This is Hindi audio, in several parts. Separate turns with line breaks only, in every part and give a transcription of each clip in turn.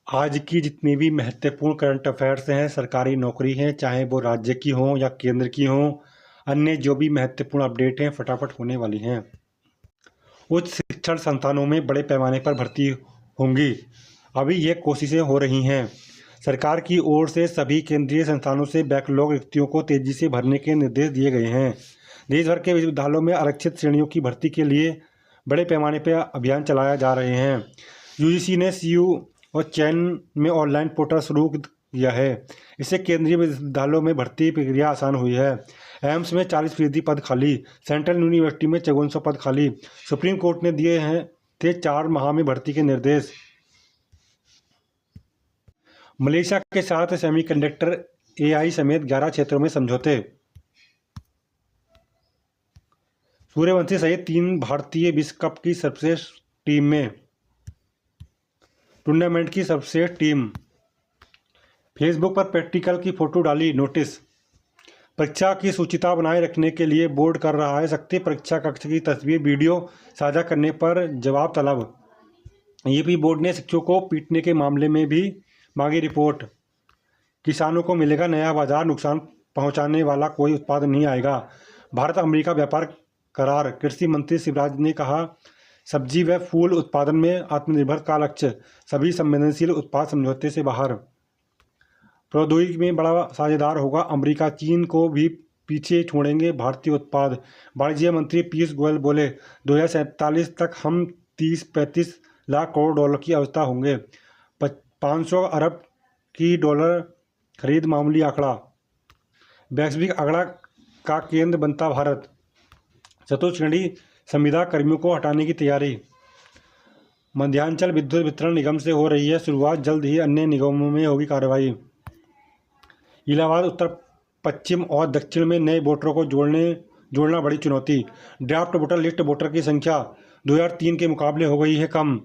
आज की जितनी भी महत्वपूर्ण करंट अफेयर्स हैं, सरकारी नौकरी हैं, चाहे वो राज्य की हों या केंद्र की हों, अन्य जो भी महत्वपूर्ण अपडेट हैं फटाफट होने वाली हैं। उच्च शिक्षण संस्थानों में बड़े पैमाने पर भर्ती होंगी। अभी ये कोशिशें हो रही हैं। सरकार की ओर से सभी केंद्रीय संस्थानों से बैकलॉग रिक्तियों को तेजी से भरने के निर्देश दिए गए हैं। देश भर के विश्वविद्यालयों में आरक्षित श्रेणियों की भर्ती के लिए बड़े पैमाने पर अभियान चलाए जा रहे हैं। यूजीसी ने सीयू और चयन में ऑनलाइन पोर्टल शुरू किया है। इससे केंद्रीय विश्वविद्यालयों में भर्ती प्रक्रिया आसान हुई है। एम्स में 40% पद खाली, सेंट्रल यूनिवर्सिटी में 5400 पद खाली। सुप्रीम कोर्ट ने दिए थे 4 माह में भर्ती के निर्देश। मलेशिया के साथ सेमीकंडक्टर, एआई समेत 11 क्षेत्रों में समझौते। सूर्यवंशी सहित 3 भारतीय विश्व कप की सर्वश्रेष्ठ टीम में। टूर्नामेंट की सर्वश्रेष्ठ टीम। फेसबुक पर प्रैक्टिकल की फोटो डाली, नोटिस। परीक्षा की शुचिता बनाए रखने के लिए बोर्ड कर रहा है सख्ती। परीक्षा कक्ष की तस्वीर वीडियो साझा करने पर जवाब तलब। यूपी बोर्ड ने शिक्षकों को पीटने के मामले में भी मांगी रिपोर्ट। किसानों को मिलेगा नया बाजार, नुकसान पहुंचाने वाला कोई उत्पाद नहीं आएगा। भारत अमेरिका व्यापार करार। कृषि मंत्री शिवराज ने कहा, सब्जी व फूल उत्पादन में आत्मनिर्भर का लक्ष्य, सभी संवेदनशील उत्पाद समझौते से बाहर। प्रौद्योगिकी में बड़ा साझेदार होगा अमेरिका, चीन को भी पीछे छोड़ेंगे भारतीय उत्पाद। वाणिज्य मंत्री पीयूष गोयल बोले, 2047 तक हम 30-35 लाख करोड़ डॉलर की अवस्था होंगे। 500 अरब की डॉलर खरीद मामूली आंकड़ा। वैश्विक आंकड़ा का केंद्र बनता भारत। चतुर्थ श्रेणी संविदा कर्मियों को हटाने की तैयारी। मध्यांचल विद्युत वितरण निगम से हो रही है शुरुआत, जल्द ही अन्य निगमों में होगी कार्रवाई। इलाहाबाद उत्तर पश्चिम और दक्षिण में नए वोटरों को जोड़ना बड़ी चुनौती। ड्राफ्ट वोटर लिस्ट वोटर की संख्या 2003 के मुकाबले हो गई है कम।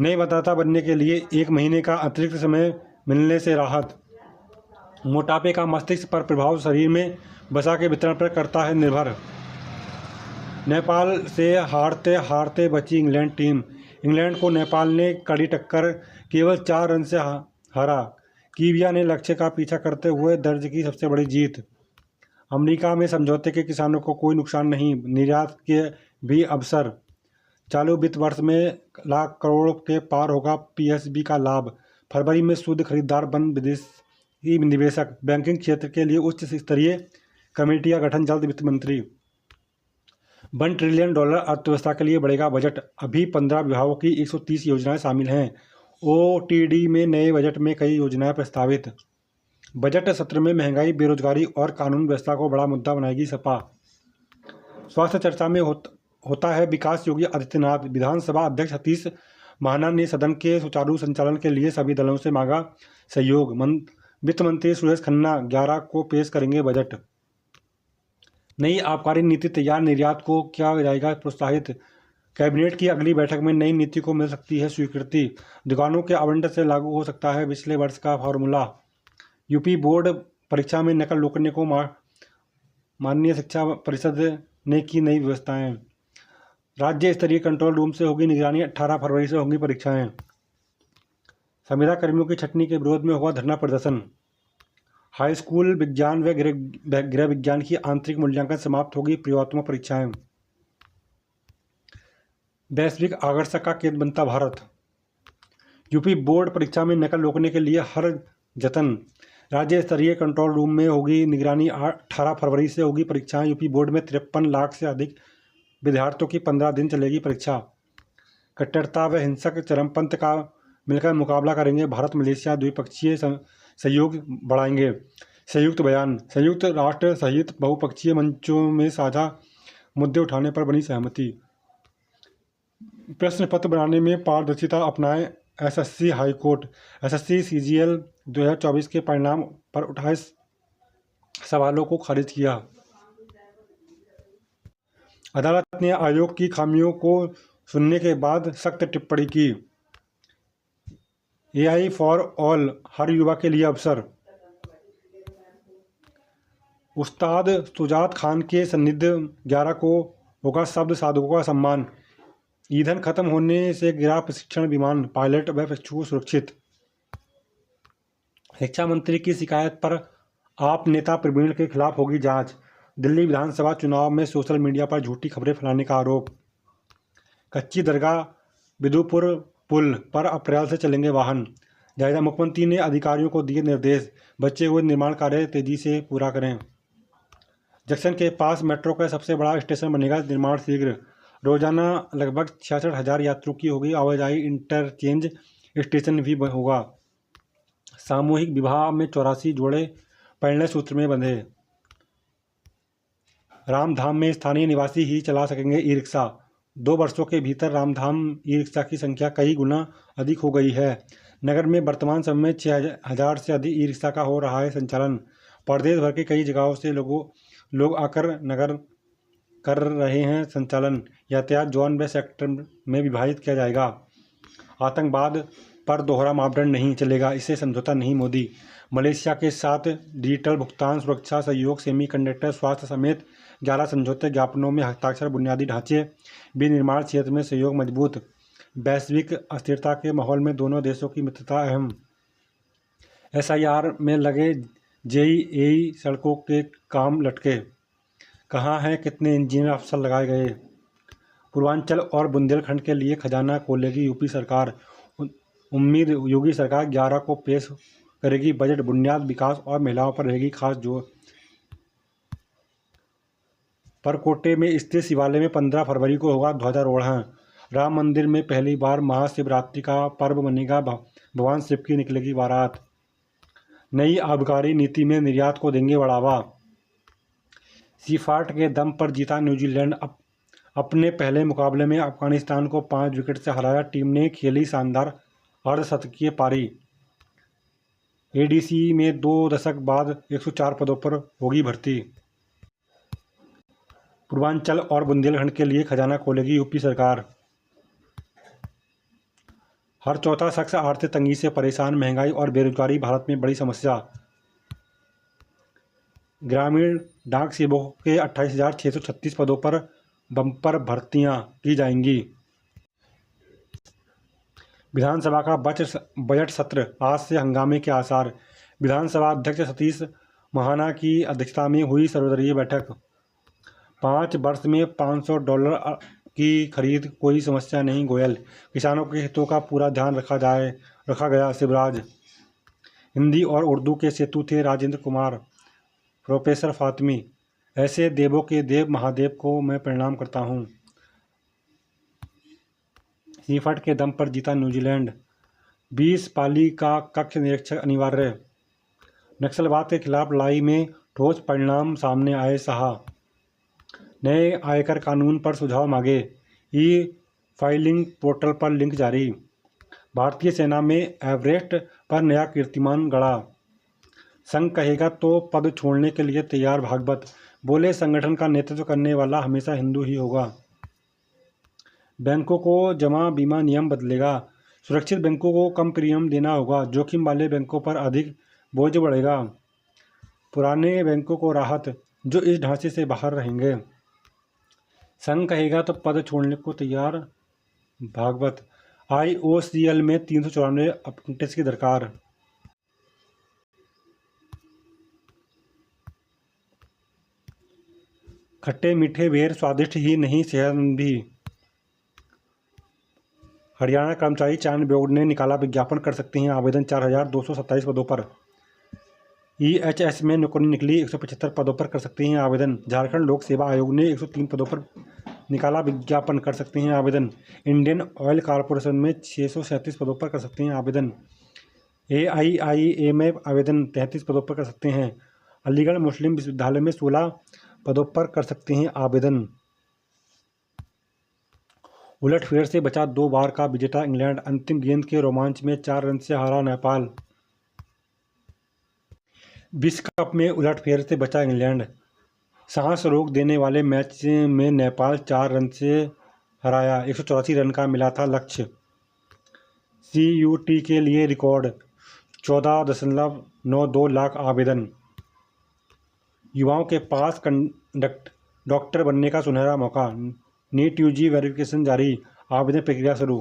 नए मतदाता बनने के लिए 1 महीने का अतिरिक्त समय मिलने से राहत। मोटापे का मस्तिष्क पर प्रभाव शरीर में वसा के वितरण पर करता है निर्भर। नेपाल से हारते हारते बची इंग्लैंड टीम। इंग्लैंड को नेपाल ने कड़ी टक्कर, केवल 4 रन से हारा। कीविया ने लक्ष्य का पीछा करते हुए दर्ज की सबसे बड़ी जीत। अमेरिका में समझौते के किसानों को कोई नुकसान नहीं, निर्यात के भी अवसर। चालू वित्त वर्ष में लाख करोड़ के पार होगा पीएसबी का लाभ। फरवरी में शुद्ध खरीदार बन विदेशी निवेशक। बैंकिंग क्षेत्र के लिए उच्च स्तरीय कमेटी का गठन जल्द। वित्त मंत्री। $1 ट्रिलियन अर्थव्यवस्था के लिए बढ़ेगा बजट। अभी 15 विभागों की 130 योजनाएं शामिल हैं। ओटीडी में नए बजट में कई योजनाएं प्रस्तावित। बजट सत्र में महंगाई, बेरोजगारी और कानून व्यवस्था को बड़ा मुद्दा बनाएगी सपा। स्वास्थ्य चर्चा में होता है विकास योगी आदित्यनाथ। विधानसभा अध्यक्ष सतीश महाना ने सदन के सुचारू संचालन के लिए सभी दलों से मांगा सहयोग। वित्त मंत्री सुरेश खन्ना 11 को पेश करेंगे बजट। नई आबकारी नीति तैयार, निर्यात को किया जाएगा प्रोत्साहित। कैबिनेट की अगली बैठक में नई नीति को मिल सकती है स्वीकृति। दुकानों के आवंटन से लागू हो सकता है पिछले वर्ष का फॉर्मूला। यूपी बोर्ड परीक्षा में नकल रोकने को माननीय शिक्षा परिषद ने की नई व्यवस्थाएं। राज्य स्तरीय कंट्रोल रूम से होगी निगरानी, 18 फरवरी से होंगी परीक्षाएं। संविदा कर्मियों की छटनी के विरोध में हुआ धरना प्रदर्शन। हाई स्कूल विज्ञान व गृह विज्ञान की आंतरिक मूल्यांकन समाप्त होगी, प्रयोगात्मक परीक्षाएं। वैश्विक आकर्षक का केंद्र बनता भारत। यूपी बोर्ड परीक्षा में नकल रोकने के लिए हर जतन। राज्य स्तरीय कंट्रोल रूम में होगी निगरानी, 18 फरवरी से होगी परीक्षाएं। यूपी बोर्ड में 53 लाख से अधिक विद्यार्थियों की 15 दिन चलेगी परीक्षा। कट्टरता व हिंसक चरमपंथ का मिलकर मुकाबला करेंगे भारत मलेशिया, द्विपक्षीय सहयोग बढ़ाएंगे। संयुक्त बयान। संयुक्त राष्ट्र सहित बहुपक्षीय मंचों में साझा मुद्दे उठाने पर बनी सहमति। प्रश्न पत्र बनाने में पारदर्शिता अपनाएं एसएससी हाईकोर्ट। एसएससी सीजीएल 2024 के परिणाम पर उठाए सवालों को खारिज किया। अदालत ने आयोग की खामियों को सुनने के बाद सख्त टिप्पणी की। एआई फॉर ऑल, हर युवा के लिए अवसर। उस्ताद सुजात खान के सानिध्य 11 को होगा शब्द साधकों का सम्मान। ईंधन खत्म होने से गिरा प्रशिक्षण विमान, पायलट व प्रशिक्षु सुरक्षित। शिक्षा मंत्री की शिकायत पर आप नेता प्रवीण के खिलाफ होगी जांच। दिल्ली विधानसभा चुनाव में सोशल मीडिया पर झूठी खबरें फैलाने का आरोप। कच्ची दरगाह बिदुपुर पुल पर अप्रैल से चलेंगे वाहन। जायजा, मुख्यमंत्री ने अधिकारियों को दिए निर्देश, बचे हुए निर्माण कार्य तेजी से पूरा करें। जंक्शन के पास मेट्रो का सबसे बड़ा स्टेशन बनेगा, निर्माण शीघ्र। रोजाना लगभग 66,000 यात्रियों की होगी आवाजाही, इंटरचेंज स्टेशन भी होगा। सामूहिक विवाह में 84 जोड़े परिणय सूत्र में बंधे। रामधाम में स्थानीय निवासी ही चला सकेंगे ई रिक्शा। 2 वर्षों के भीतर रामधाम ई रिक्शा की संख्या कई गुना अधिक हो गई है। नगर में वर्तमान समय में 6,000 से अधिक ई रिक्शा का हो रहा है संचालन। प्रदेश भर के कई जगहों से लोग आकर नगर कर रहे हैं संचालन। यातायात जोन व सेक्टर में विभाजित किया जाएगा। आतंकवाद पर दोहरा मापदंड नहीं चलेगा, इससे समझौता नहीं। मोदी मलेशिया के साथ डिजिटल भुगतान, सुरक्षा सहयोग, सेमीकंडक्टर, स्वास्थ्य समेत 11 समझौते ज्ञापनों में हस्ताक्षर। बुनियादी ढांचे विनिर्माण क्षेत्र में सहयोग मजबूत। वैश्विक अस्थिरता के माहौल में दोनों देशों की मित्रता अहम। SIR में लगे JEE सड़कों के काम लटके, कहाँ हैं कितने इंजीनियर अफसर लगाए गए। पूर्वांचल और बुंदेलखंड के लिए खजाना खोलेगी यूपी सरकार। उम्मीद, योगी सरकार 11 को पेश करेगी बजट। बुनियाद विकास और महिलाओं पर रहेगी खास जोर। परकोटे में स्थित शिवालय में 15 फरवरी को होगा ध्वजारोहण। राम मंदिर में पहली बार महाशिवरात्रि का पर्व मनेगा, भगवान शिव की निकलेगी बारात। नई आबकारी नीति में निर्यात को देंगे बढ़ावा। सीफाट के दम पर जीता न्यूजीलैंड। अपने पहले मुकाबले में अफगानिस्तान को 5 विकेट से हराया। टीम ने खेली शानदार अर्धशतकीय पारी। ADC में 2 दशक बाद 104 पदों पर होगी भर्ती। पूर्वांचल और बुंदेलखंड के लिए खजाना खोलेगी यूपी सरकार। हर चौथा शख्स आर्थिक तंगी से परेशान। महंगाई और बेरोजगारी भारत में बड़ी समस्या। ग्रामीण डाक सेवकों के 28,636 पदों पर बम्पर भर्तियां की जाएंगी। विधानसभा का बजट सत्र आज से हंगामे के आसार। विधानसभा अध्यक्ष सतीश महाना की अध्यक्षता में हुई सर्वदलीय बैठक। 5 वर्ष में $500 की खरीद, कोई समस्या नहीं गोयल। किसानों के हितों का पूरा ध्यान रखा गया शिवराज। हिंदी और उर्दू के सेतु थे राजेंद्र कुमार। प्रोफेसर फातिमी, ऐसे देवों के देव महादेव को मैं प्रणाम करता हूँ। सीफट के दम पर जीता न्यूजीलैंड। 20 पाली का कक्ष निरीक्षक अनिवार्य। नक्सलवाद के खिलाफ लड़ाई में ठोस परिणाम सामने आए, सहा। नए आयकर कानून पर सुझाव मांगे। फाइलिंग पोर्टल पर लिंक जारी। भारतीय सेना में एवरेस्ट पर नया कीर्तिमान गढ़ा। संघ कहेगा तो पद छोड़ने के लिए तैयार भागवत। बोले, संगठन का नेतृत्व करने वाला हमेशा हिंदू ही होगा। बैंकों को जमा बीमा नियम बदलेगा। सुरक्षित बैंकों को कम प्रीमियम देना होगा। जोखिम वाले बैंकों पर अधिक बोझ बढ़ेगा। पुराने बैंकों को राहत, जो इस ढांचे से बाहर रहेंगे। संघ कहेगा तो पद छोड़ने को तैयार भागवत। IOCL में 394 अप्रेंटिस की दरकार। खट्टे मीठे बेर स्वादिष्ट ही नहीं, सेहतमंद भी। हरियाणा कर्मचारी चयन बोर्ड ने निकाला विज्ञापन, कर सकते हैं आवेदन 4,227 पदों पर। EHS में नौकरी निकली, 175 पदों पर कर सकते हैं आवेदन। झारखंड लोक सेवा आयोग ने 103 पदों पर निकाला विज्ञापन, कर सकते हैं आवेदन। इंडियन ऑयल कॉरपोरेशन में 637 पदों पर कर सकते हैं आवेदन। AIIA में आवेदन 33 पदों पर कर सकते हैं। अलीगढ़ मुस्लिम विश्वविद्यालय में 16 पदों पर कर सकते हैं आवेदन। उलटफेर से बचा 2 बार का विजेता इंग्लैंड। अंतिम गेंद के रोमांच में 4 रन से हारा नेपाल। विश्व कप में उलटफेर से बचा इंग्लैंड। सांस रोक देने वाले मैच में नेपाल 4 रन से हराया। 184 रन का मिला था लक्ष्य। CUT के लिए रिकॉर्ड 14.92 लाख आवेदन। युवाओं के पास डॉक्टर बनने का सुनहरा मौका। नीट UG वेरिफिकेशन जारी, आवेदन प्रक्रिया शुरू।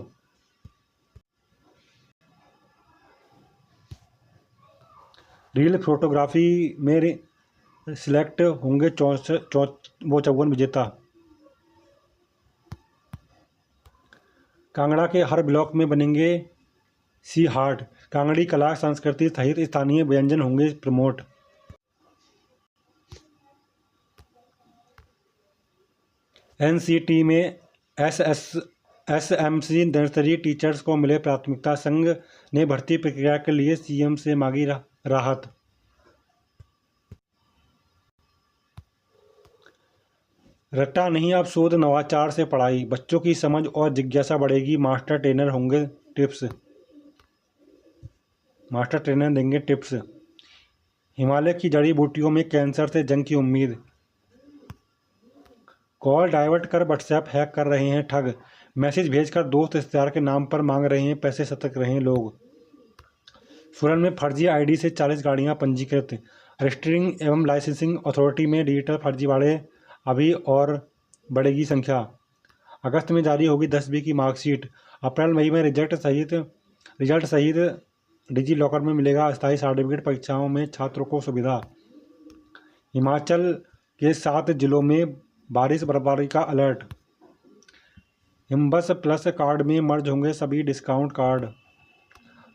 रील फोटोग्राफी में सिलेक्ट होंगे 54 विजेता। कांगड़ा के हर ब्लॉक में बनेंगे सी हाट। कांगड़ी कला संस्कृति सहित स्थानीय व्यंजन होंगे प्रमोट। एनसीटी में एसएमसी नर्सरी टीचर्स को मिले प्राथमिकता। संघ ने भर्ती प्रक्रिया के लिए सीएम से मांगी राहत। रट्टा नहीं अब शोध नवाचार से पढ़ाई। बच्चों की समझ और जिज्ञासा बढ़ेगी। मास्टर ट्रेनर देंगे टिप्स। हिमालय की जड़ी बूटियों में कैंसर से जंग की उम्मीद। कॉल डाइवर्ट कर व्हाट्सएप हैक कर रहे हैं ठग। मैसेज भेजकर दोस्त रिश्तेदार के नाम पर मांग रहे हैं पैसे, सतर्क रहें लोग। सूरत में फर्जी आईडी से 40 गाड़ियां पंजीकृत। रजिस्टरिंग एवं लाइसेंसिंग अथॉरिटी में डिजिटल फर्जीवाड़े अभी और बढ़ेगी संख्या। अगस्त में जारी होगी 10वीं की मार्कशीट। अप्रैल मई में रिजल्ट सहित डिजी लॉकर में मिलेगा अस्थायी सर्टिफिकेट। परीक्षाओं में छात्रों को सुविधा। हिमाचल के 7 जिलों में बारिश बर्फबारी का अलर्ट। हिमबस प्लस कार्ड में मर्ज होंगे सभी डिस्काउंट कार्ड।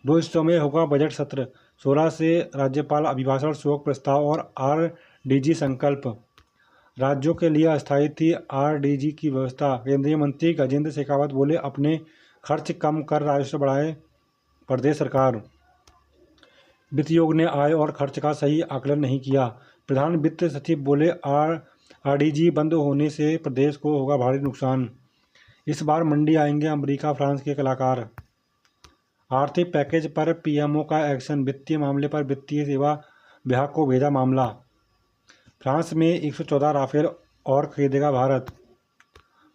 2 हिस्सों में होगा बजट सत्र। 16 से राज्यपाल अभिभाषण, शोक प्रस्ताव और आरडीजी संकल्प। राज्यों के लिए अस्थायी थी आरडीजी की व्यवस्था। केंद्रीय मंत्री गजेंद्र शेखावत बोले अपने खर्च कम कर राजस्व बढ़ाए प्रदेश सरकार। वित्त आयोग ने आय और खर्च का सही आकलन नहीं किया। प्रधान वित्त सचिव बोले आरडीजी बंद होने से प्रदेश को होगा भारी नुकसान। इस बार मंडी आएंगे अमेरिका फ्रांस के कलाकार। आर्थिक पैकेज पर पीएमओ का एक्शन। वित्तीय मामले पर वित्तीय सेवा विभाग को भेजा मामला। फ्रांस में 114 राफेल और खरीदेगा भारत।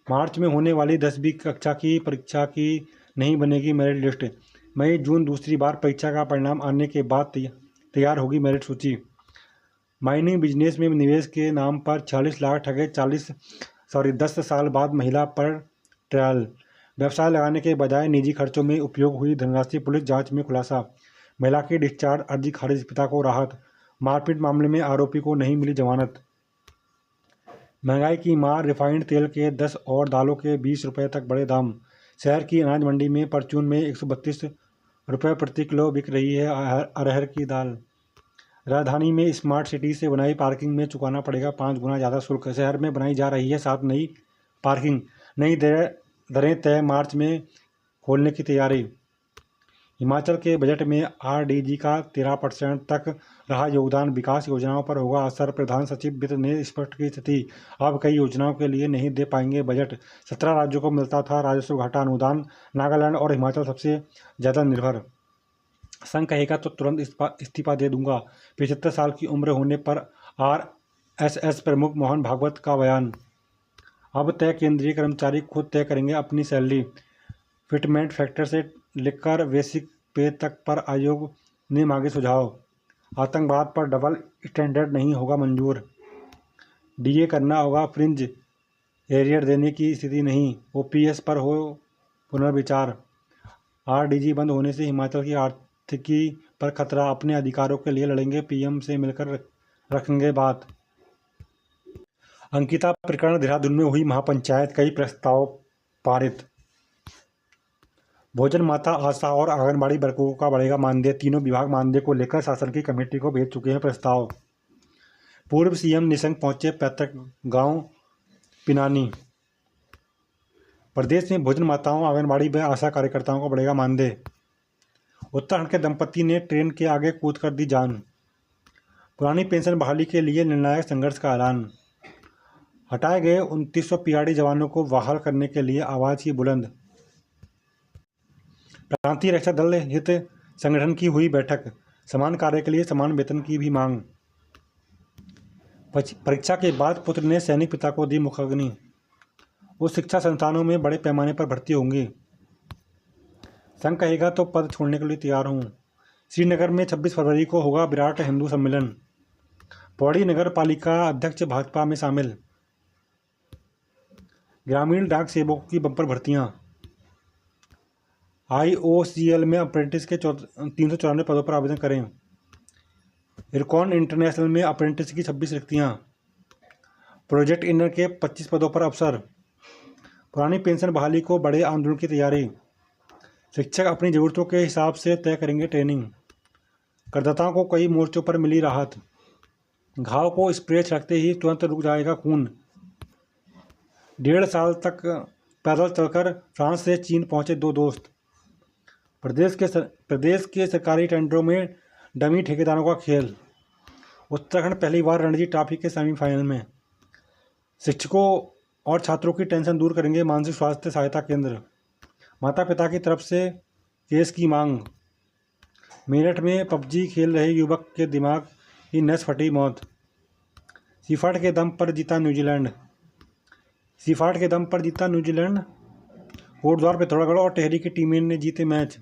मार्च में होने वाली 10वीं कक्षा की परीक्षा की नहीं बनेगी मेरिट लिस्ट। मई जून दूसरी बार परीक्षा का परिणाम आने के बाद तैयार होगी मेरिट सूची। माइनिंग बिजनेस में निवेश के नाम पर 46 लाख ठगे। 10 साल बाद महिला पर ट्रायल। व्यवसाय लगाने के बजाय निजी खर्चों में उपयोग हुई धनराशि पुलिस जांच में खुलासा। महिला की डिस्चार्ज अर्जी खारिज, पिता को राहत। मारपीट मामले में आरोपी को नहीं मिली जमानत। महंगाई की मार। रिफाइंड तेल के 10 और दालों के 20 रुपये तक बढ़े दाम। शहर की अनाज मंडी में परचून में 132 रुपये प्रति किलो बिक रही है अरहर की दाल। राजधानी में स्मार्ट सिटी से बनाई पार्किंग में चुकाना पड़ेगा 5 गुना ज़्यादा शुल्क। शहर में बनाई जा रही है 7 नई पार्किंग। नई दरें तय। मार्च में खोलने की तैयारी। हिमाचल के बजट में आरडीजी का 13% तक रहा योगदान। विकास योजनाओं पर होगा असर। प्रधान सचिव वित्त ने स्पष्ट की स्थिति। अब कई योजनाओं के लिए नहीं दे पाएंगे बजट। 17 राज्यों को मिलता था राजस्व घाटा अनुदान। नागालैंड और हिमाचल सबसे ज़्यादा निर्भर। संघ कहेगा तो तुरंत इस्तीफा दे दूंगा। 75 साल की उम्र होने पर आरएसएस प्रमुख मोहन भागवत का बयान। अब तय केंद्रीय कर्मचारी खुद तय करेंगे अपनी सैलरी। फिटमेंट फैक्टर से लेकर बेसिक पे तक पर आयोग ने मांगे सुझाव। आतंकवाद पर डबल स्टैंडर्ड नहीं होगा मंजूर। डीए करना होगा फ्रिंज एरियर देने की स्थिति नहीं। ओपीएस पर हो पुनर्विचार। आरडीजी बंद होने से हिमाचल की आर्थिकी पर खतरा। अपने अधिकारों के लिए लड़ेंगे, पीएम से मिलकर रखेंगे बात। अंकिता प्रकरण। देहरादून में हुई महापंचायत। कई प्रस्ताव पारित। भोजन माता, आशा और आंगनबाड़ी वर्करों का बढ़ेगा मानदेय। तीनों विभाग मानदेय को लेकर शासन की कमेटी को भेज चुके हैं प्रस्ताव। पूर्व सीएम निशंक पहुंचे पैतृक गांव पिनानी। प्रदेश में भोजन माताओं, आंगनबाड़ी व आशा कार्यकर्ताओं को बढ़ेगा मानदेय। उत्तराखंड के दंपति ने ट्रेन के आगे कूद कर दी जान। पुरानी पेंशन बहाली के लिए निर्णायक संघर्ष का ऐलान। हटाए गए 2900 पीआरडी जवानों को बहाल करने के लिए आवाज की बुलंद। प्रांतीय रक्षा दल हित संगठन की हुई बैठक। समान कार्य के लिए समान वेतन की भी मांग। परीक्षा के बाद पुत्र ने सैनिक पिता को दी मुखाग्नि। उच्च शिक्षा संस्थानों में बड़े पैमाने पर भर्ती होंगी। संघ कहेगा तो पद छोड़ने के लिए तैयार हूँ। श्रीनगर में 26 फरवरी को होगा विराट हिंदू सम्मेलन। पौड़ी नगर पालिका अध्यक्ष भाजपा में शामिल। ग्रामीण डाक सेवकों की बंपर भर्तियां। आईओसीएल में अप्रेंटिस के 394 पदों पर आवेदन करें। इरकॉन इंटरनेशनल में अप्रेंटिस की 26 रिक्तियाँ। प्रोजेक्ट इनर के 25 पदों पर अवसर। पुरानी पेंशन बहाली को बड़े आंदोलन की तैयारी। शिक्षक अपनी ज़रूरतों के हिसाब से तय करेंगे ट्रेनिंग। करदाताओं को कई मोर्चों पर मिली राहत। घाव को स्प्रे छिड़कते ही तुरंत रुक जाएगा खून। 1.5 साल तक पैदल चलकर फ्रांस से चीन पहुंचे 2 दोस्त। प्रदेश के सरकारी टेंडरों में डमी ठेकेदारों का खेल। उत्तराखंड पहली बार रणजी ट्रॉफी के सेमीफाइनल में। शिक्षकों और छात्रों की टेंशन दूर करेंगे मानसिक स्वास्थ्य सहायता केंद्र। माता पिता की तरफ से केस की मांग। मेरठ में पबजी खेल रहे युवक के दिमाग की नस फटी, मौत। सीफाट के दम पर जीता न्यूजीलैंड। कोटद्वार, पिथौरागढ़ और टिहरी की टीमें ने जीते मैच।